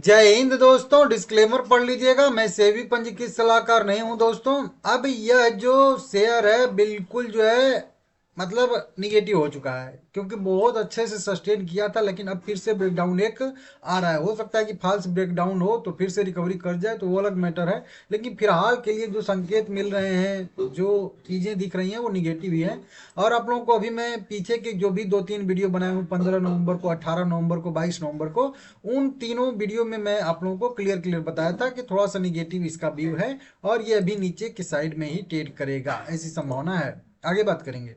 जय हिंद दोस्तों। डिस्क्लेमर पढ़ लीजिएगा, मैं सेबी पंजीकृत सलाहकार नहीं हूं दोस्तों। अब यह जो शेयर है बिल्कुल जो है मतलब निगेटिव हो चुका है, क्योंकि बहुत अच्छे से सस्टेन किया था, लेकिन अब फिर से ब्रेकडाउन एक आ रहा है। हो सकता है कि फॉल्स ब्रेकडाउन हो तो फिर से रिकवरी कर जाए, तो वो अलग मैटर है। लेकिन फिलहाल के लिए जो संकेत मिल रहे हैं, जो चीज़ें दिख रही हैं, वो निगेटिव ही है। और आप लोगों को अभी मैं पीछे के जो भी 2-3 वीडियो बनाए हूँ, 15 नवंबर को, 18 नवंबर को, 22 नवंबर को, उन तीनों वीडियो में मैं आप लोगों को क्लियर क्लियर बताया था कि थोड़ा सा निगेटिव इसका व्यू है और ये अभी नीचे की साइड में ही ट्रेड करेगा, ऐसी संभावना है। आगे बात करेंगे।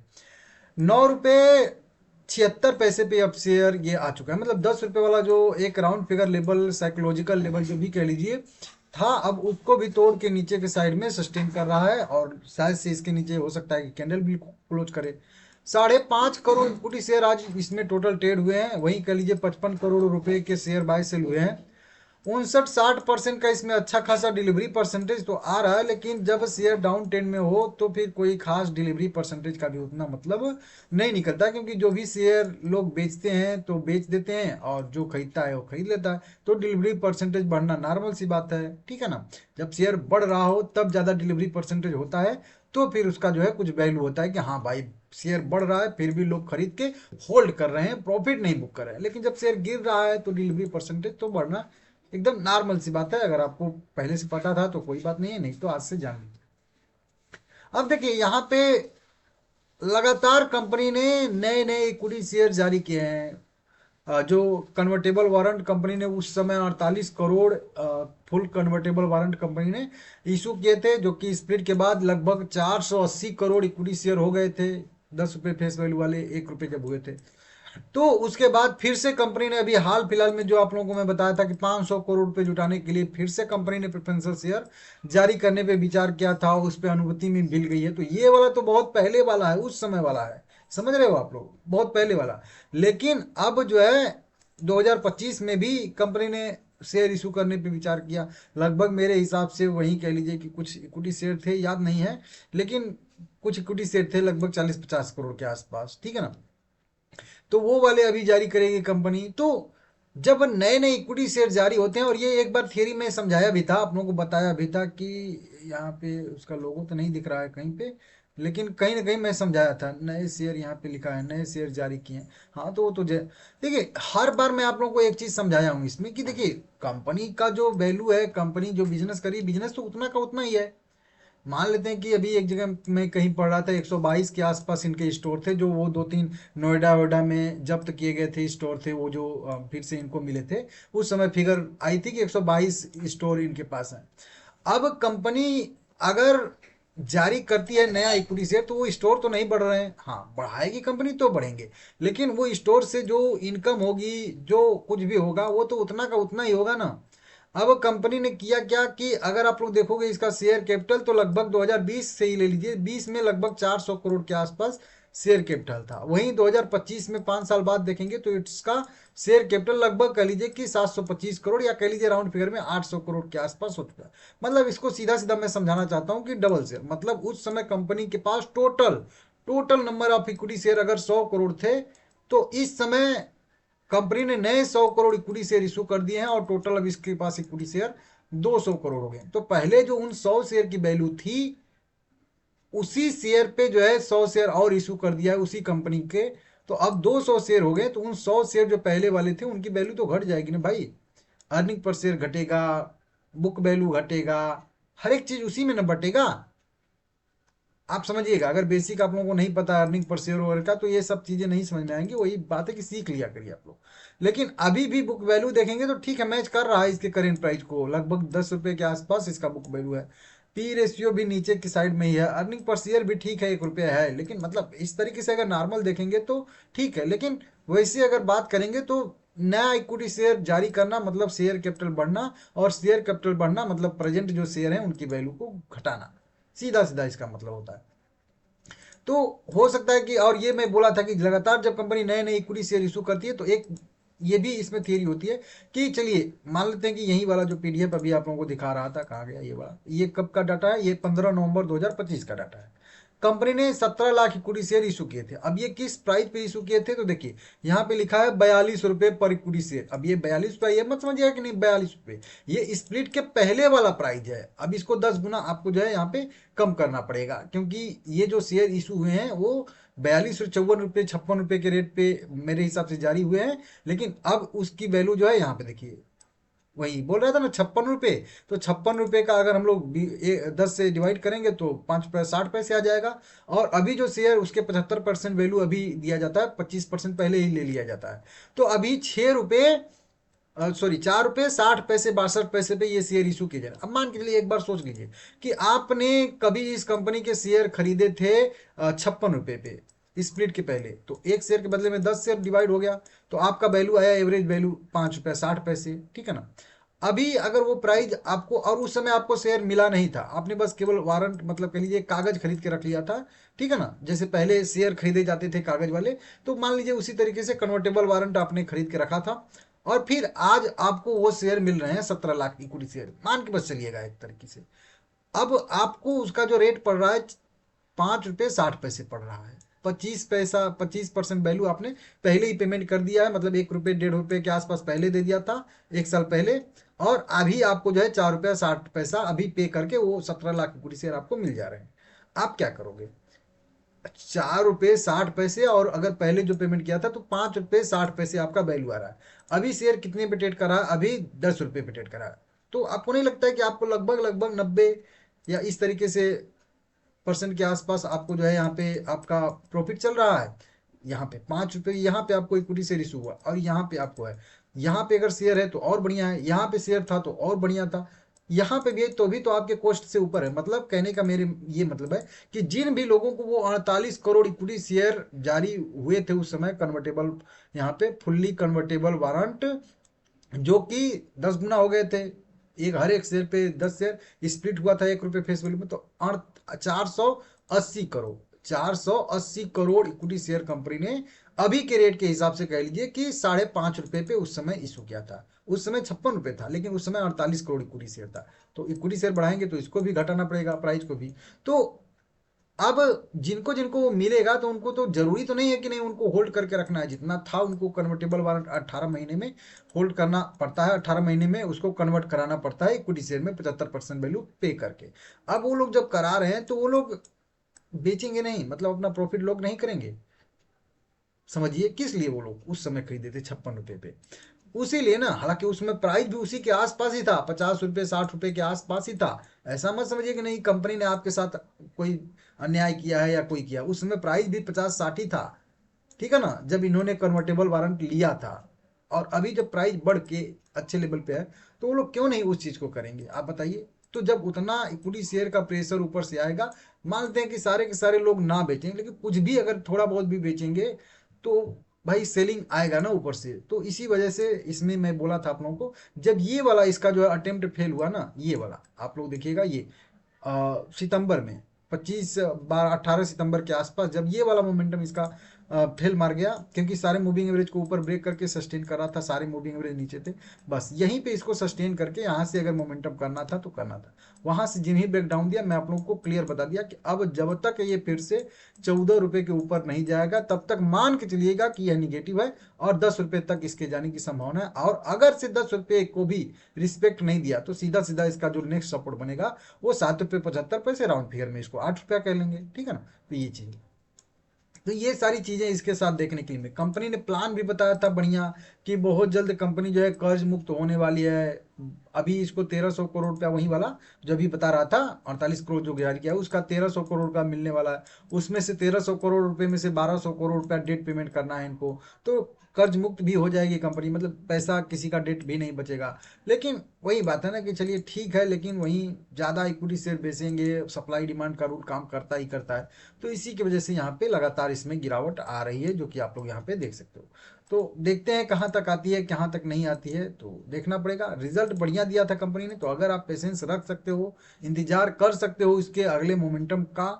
9 रुपये 76 पैसे पे अब शेयर ये आ चुका है। मतलब 10 रुपये वाला जो एक round figure level, psychological level जो भी कह लीजिए था, अब उसको भी तोड़ के नीचे के साइड में सस्टेन कर रहा है और शायद से इसके नीचे हो सकता है कि कैंडल भी क्लोज करे। 5.5 करोड़ इक्विटी शेयर आज इसमें टोटल ट्रेड हुए हैं। वहीं कह लीजिए 55 करोड़ रुपए के शेयर बाय सेल हुए हैं। 59-60% का इसमें अच्छा खासा डिलीवरी परसेंटेज तो आ रहा है, लेकिन जब शेयर डाउन ट्रेंड में हो तो फिर कोई खास डिलीवरी परसेंटेज का भी उतना मतलब नहीं निकलता, क्योंकि जो भी शेयर लोग बेचते हैं तो बेच देते हैं और जो खरीदता है वो खरीद लेता है, तो डिलीवरी परसेंटेज बढ़ना नॉर्मल सी बात है, ठीक है ना। जब शेयर बढ़ रहा हो तब ज़्यादा डिलीवरी परसेंटेज होता है, तो फिर उसका जो है कुछ वैल्यू होता है कि हाँ भाई, शेयर बढ़ रहा है फिर भी लोग खरीद के होल्ड कर रहे हैं, प्रॉफिट नहीं बुक कर रहे हैं। लेकिन जब शेयर गिर रहा है तो डिलीवरी परसेंटेज तो बढ़ना एकदम नॉर्मल सी बात है। अगर आपको पहले से पता था तो कोई बात नहीं है, नहीं तो आज से जान लीजिए। अब देखिए यहाँ पे लगातार कंपनी ने नए नए इक्विटी शेयर जारी किए हैं। जो कन्वर्टेबल वारंट कंपनी ने उस समय 48 crore full convertible warrant company ने इशू किए थे, जो कि स्प्लिट के बाद लगभग 480 करोड़ इक्विटी शेयर हो गए थे। 10 रुपये फेस वैल्यू वाले 1 रुपये जब हुए थे, तो उसके बाद फिर से कंपनी ने अभी हाल फिलहाल में, जो आप लोगों को मैं बताया था कि 500 करोड़ रुपए जुटाने के लिए फिर से कंपनी ने प्रेफरेंशियल शेयर जारी करने पे विचार किया था, उस पर अनुमति भी मिल गई है। तो ये वाला तो बहुत पहले वाला है, उस समय वाला है, समझ रहे हो आप लोग, बहुत पहले वाला। लेकिन अब जो है 2025 में भी कंपनी ने शेयर इशू करने पे विचार किया। लगभग मेरे हिसाब से वही कह लीजिए कि कुछ इक्विटी शेयर थे, याद नहीं है, लेकिन कुछ इक्विटी शेयर थे लगभग 40-50 करोड़ के आसपास, ठीक है ना। तो वो वाले अभी जारी करेगी कंपनी। तो जब नए नए इक्विटी शेयर जारी होते हैं, और ये एक बार थियरी में समझाया भी था, आप लोगों को बताया भी था कि यहाँ पे उसका लोगो तो नहीं दिख रहा है कहीं पे, लेकिन कहीं ना कहीं मैं समझाया था, नए शेयर यहाँ पे लिखा है, नए शेयर जारी किए हैं। हाँ, तो वो तो देखिए, हर बार मैं आप लोगों को एक चीज़ समझाया हूँ इसमें कि देखिए, कंपनी का जो वैल्यू है, कंपनी जो बिजनेस करी, बिजनेस तो उतना का उतना ही है। मान लेते हैं कि अभी एक जगह मैं कहीं पढ़ रहा था, 122 के आसपास इनके स्टोर थे, जो वो 2-3 नोएडा वोएडा में जब्त किए गए थे स्टोर थे, वो जो फिर से इनको मिले थे। उस समय फिगर आई थी कि 122 स्टोर इनके पास है। अब कंपनी अगर जारी करती है नया इक्विटी शेयर, तो वो स्टोर तो नहीं बढ़ रहे हैं, हाँ बढ़ाएगी कंपनी तो बढ़ेंगे, लेकिन वो स्टोर से जो इनकम होगी, जो कुछ भी होगा, वो तो उतना का उतना ही होगा ना। अब कंपनी ने किया क्या कि अगर आप लोग देखोगे इसका शेयर कैपिटल, तो लगभग 2020 से ही ले लीजिए, 20 में लगभग 400 करोड़ के आसपास शेयर कैपिटल था। वहीं 2025 में 5 साल बाद देखेंगे तो इसका शेयर कैपिटल लगभग कह लीजिए कि 725 करोड़, या कह लीजिए राउंड फिगर में 800 करोड़ के आसपास हो चुका है। मतलब इसको सीधा सीधा मैं समझाना चाहता हूं कि डबल शेयर, मतलब उस समय कंपनी के पास total total number of equity share अगर 100 करोड़ थे, तो इस समय कंपनी ने नए 100 करोड़ इक्विटी शेयर इशू कर दिए हैं, और टोटल अब इसके पास इक्विटी शेयर 200 करोड़ हो गए। तो पहले जो उन 100 शेयर की वैल्यू थी, उसी शेयर पे जो है 100 शेयर और इशू कर दिया है उसी कंपनी के, तो अब 200 शेयर हो गए। तो उन 100 शेयर जो पहले वाले थे उनकी वैल्यू तो घट जाएगी ना भाई। अर्निंग पर शेयर घटेगा, बुक वैल्यू घटेगा, हर एक चीज उसी में न बटेगा। आप समझिएगा, अगर बेसिक आप लोगों को नहीं पता अर्निंग पर शेयर वगैरह का, तो ये सब चीजें नहीं समझ में आएंगी। वही बात है कि सीख लिया करिए आप लोग। लेकिन अभी भी बुक वैल्यू देखेंगे तो ठीक है, मैच कर रहा है इसके करेंट प्राइस को, लगभग 10 रुपए के आसपास इसका बुक वैल्यू है। पी रेशियो भी नीचे की साइड में ही है, अर्निंग पर शेयर भी ठीक है, 1 रुपया है। लेकिन मतलब इस तरीके से अगर नॉर्मल देखेंगे तो ठीक है, लेकिन वैसे अगर बात करेंगे तो नया इक्विटी शेयर जारी करना मतलब शेयर कैपिटल बढ़ना, और शेयर कैपिटल बढ़ना मतलब प्रेजेंट जो शेयर है उनकी वैल्यू को घटाना, सीधा सीधा इसका मतलब होता है। तो हो सकता है कि, और ये मैं बोला था कि लगातार जब कंपनी नए नए इक्विटी शेयर इशू करती है, तो एक ये भी इसमें थियरी होती है कि चलिए मान लेते हैं कि यही वाला जो पीडीएफ अभी आप लोगों को दिखा रहा था, कहाँ गया ये वाला, ये कब का डाटा है, ये 15 नवंबर 2025 का डाटा है। कंपनी ने 17 लाख इक्विटी शेयर इशू किए थे। अब ये किस प्राइस पे इशू किए थे, तो देखिए यहाँ पे लिखा है 42 रुपए पर इक्विटी शेयर। अब ये 42 रुपये, ये मत समझिएगा कि नहीं 42 रुपये, ये स्प्लिट के पहले वाला प्राइस है। अब इसको 10 गुना आपको जो है यहाँ पे कम करना पड़ेगा, क्योंकि ये जो शेयर इशू हुए हैं वो 42 और 54 रुपये 56 रुपये के रेट पे मेरे हिसाब से जारी हुए हैं। लेकिन अब उसकी वैल्यू जो है यहाँ पे देखिए, वही बोल रहा था ना 56 रुपये, तो 56 रुपये का अगर हम लोग 10 से डिवाइड करेंगे तो 5 60 पैसे आ जाएगा। और अभी जो शेयर उसके 75% वैल्यू अभी दिया जाता है, 25% पहले ही ले लिया जाता है। तो अभी 6 रुपये, सॉरी 4 रुपये 60 पैसे 62 पैसे पे ये शेयर इशू किए जा रहे। अब मान के चलिए, एक बार सोच लीजिए कि आपने कभी इस कंपनी के शेयर खरीदे थे 56 रुपये पे स्प्लिट के पहले, तो एक शेयर के बदले में 10 शेयर डिवाइड हो गया, तो आपका वैल्यू आया, एवरेज वैल्यू 5 रुपये 60 पैसे, ठीक है ना। अभी अगर वो प्राइस आपको, और उस समय आपको शेयर मिला नहीं था, आपने बस केवल वारंट मतलब कह लीजिए कागज खरीद के रख लिया था, ठीक है ना, जैसे पहले शेयर खरीदे जाते थे कागज वाले, तो मान लीजिए उसी तरीके से कन्वर्टेबल वारंट आपने खरीद के रखा था, और फिर आज आपको वो शेयर मिल रहे हैं 17 लाख इक्विटी शेयर, मान के बस चलिएगा एक तरीके से। अब आपको उसका जो रेट पड़ रहा है 5 रुपये 60 पैसे पड़ रहा है। 25 पैसा 25% वैल्यू आपने पहले ही पेमेंट कर दिया है, मतलब 1 रुपये 1.5 रुपये के आसपास पहले दे दिया था 1 साल पहले, और अभी आपको जो है 4 रुपया 60 पैसा अभी पे करके वो 17 लाख इक्विटी शेयर आपको मिल जा रहे हैं। आप क्या करोगे? 4 रुपये 60 पैसे, और अगर पहले जो पेमेंट किया था तो 5 रुपये 60 पैसे आपका वैल्यू आ रहा है। अभी शेयर कितने पे ट्रेड कर रहा है? अभी 10 रुपये पे ट्रेड कर रहा है। तो आपको नहीं लगता है कि आपको लगभग लगभग 90 या इस तरीके से परसेंट के आसपास आपको जो है यहाँ पे आपका प्रॉफिट चल रहा है? यहाँ पे 5 रुपये, यहाँ पे आपको इक्विटी शेयर इशू हुआ, और यहाँ पे आपको है, यहाँ पे अगर शेयर है तो और बढ़िया है, यहाँ पे शेयर था तो और बढ़िया था, यहाँ पे भी है तो भी तो आपके कॉस्ट से ऊपर है। मतलब कहने का मेरे ये मतलब है कि जिन भी लोगों को वो 48 करोड़ इक्विटी शेयर जारी हुए थे उस समय कन्वर्टेबल, यहाँ पे फुल्ली कन्वर्टेबल वारंट, जो कि 10 गुना हो गए थे, एक हर एक शेयर पे 10 शेयर स्प्लिट हुआ था 1 रुपये फेस वैल्यू में, तो 480 crore 480 crore equity share company ने अभी के रेट के हिसाब से कह लीजिए कि 5.5 रुपये पे उस समय इशू किया था। उस समय 56 रुपये था, लेकिन उस समय 48 करोड़ इक्विटी शेयर था। तो इक्विटी शेयर बढ़ाएंगे तो इसको भी घटाना पड़ेगा, प्राइस को भी। तो अब जिनको जिनको वो मिलेगा तो उनको तो जरूरी तो नहीं है कि नहीं उनको होल्ड करके रखना है, जितना था उनको कन्वर्टेबल वारंट 18 महीने में होल्ड करना पड़ता है, 18 महीने में उसको कन्वर्ट कराना पड़ता है इक्विटी शेयर में 75% वैल्यू पे करके। अब वो लोग जब करा रहे हैं तो वो लोग बेचेंगे नहीं, मतलब अपना प्रॉफिट लोग नहीं करेंगे। समझिए किस लिए वो लोग उस समय खरीदे थे 56 रुपये पे, उसी लिए ना। हालांकि उसमें प्राइस भी उसी के आसपास ही था, 50 रुपये 60 रुपये के आसपास ही था। ऐसा मत समझिए कि नहीं कंपनी ने आपके साथ कोई अन्याय किया है या कोई किया, उस समय प्राइस भी 50 60 ही था, ठीक है ना, जब इन्होंने कन्वर्टेबल वारंट लिया था। और अभी जब प्राइस बढ़ के अच्छे लेवल पे है तो वो लोग क्यों नहीं उस चीज को करेंगे, आप बताइए। तो जब उतना इक्विटी शेयर का प्रेशर ऊपर से आएगा, मानते हैं कि सारे के सारे लोग ना बेचेंगे, लेकिन कुछ भी अगर थोड़ा बहुत भी बेचेंगे तो भाई सेलिंग आएगा ना ऊपर से। तो इसी वजह से इसमें मैं बोला था आप लोगों को, जब ये वाला इसका जो है अटेम्प्ट फेल हुआ ना, ये वाला आप लोग देखिएगा, ये सितंबर में 25 12 18 सितंबर के आसपास जब ये वाला मोमेंटम इसका फेल मार गया, क्योंकि सारे मूविंग एवरेज को ऊपर ब्रेक करके सस्टेन कर रहा था, सारे मूविंग एवरेज नीचे थे, बस यहीं पे इसको सस्टेन करके यहाँ से अगर मोमेंटम करना था तो करना था। वहां से जिन्हें ब्रेक डाउन दिया, मैं आप लोगों को क्लियर बता दिया कि अब जब तक ये फिर से 14 रुपये के ऊपर नहीं जाएगा तब तक मान के चलिएगा कि यह निगेटिव है, और 10 रुपये तक इसके जाने की संभावना है। और अगर से 10 रुपये को भी रिस्पेक्ट नहीं दिया तो सीधा सीधा इसका जो नेक्स्ट सपोर्ट बनेगा वो 7 रुपये 75 पैसे, राउंड फिगर में इसको 8 रुपया कह लेंगे, ठीक है ना। तो ये चीज, तो ये सारी चीजें इसके साथ देखने के लिए कंपनी ने प्लान भी बताया था बढ़िया, कि बहुत जल्द कंपनी जो है कर्ज मुक्त होने वाली है। अभी इसको 1300 करोड़ रुपया, वही वाला जो अभी बता रहा था 48 करोड़ जो जारी किया है, उसका 1300 करोड़ का मिलने वाला है। उसमें से 1300 करोड़ रुपए में से 1200 करोड़ रुपया डेट पेमेंट करना है इनको, तो कर्ज मुक्त भी हो जाएगी कंपनी, मतलब पैसा किसी का डेट भी नहीं बचेगा। लेकिन वही बात है ना कि चलिए ठीक है, लेकिन वहीं ज़्यादा इक्विटी शेयर बेचेंगे, सप्लाई डिमांड का रूल काम करता ही करता है। तो इसी की वजह से यहाँ पे लगातार इसमें गिरावट आ रही है, जो कि आप लोग यहाँ पे देख सकते हो। तो देखते हैं कहाँ तक आती है कहाँ तक नहीं आती है, तो देखना पड़ेगा। रिजल्ट बढ़िया दिया था कंपनी ने, तो अगर आप पेशेंस रख सकते हो, इंतजार कर सकते हो इसके अगले मोमेंटम का,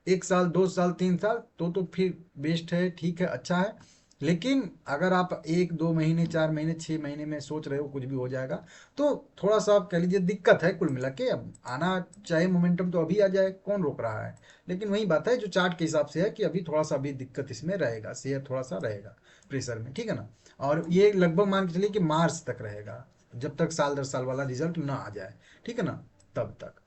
1 साल 2 साल 3 साल, तो फिर बेस्ट है, ठीक है, अच्छा है। लेकिन अगर आप 1 2 महीने 4 महीने 6 महीने में सोच रहे हो कुछ भी हो जाएगा, तो थोड़ा सा आप कह लीजिए दिक्कत है कुल मिला के। अब आना चाहे मोमेंटम तो अभी आ जाए, कौन रोक रहा है। लेकिन वही बात है जो चार्ट के हिसाब से है कि अभी थोड़ा सा अभी दिक्कत इसमें रहेगा, शेयर थोड़ा सा रहेगा प्रेशर में, ठीक है ना। और ये लगभग मान के चलिए कि मार्च तक रहेगा, जब तक साल दर साल वाला रिजल्ट ना आ जाए, ठीक है ना, तब तक।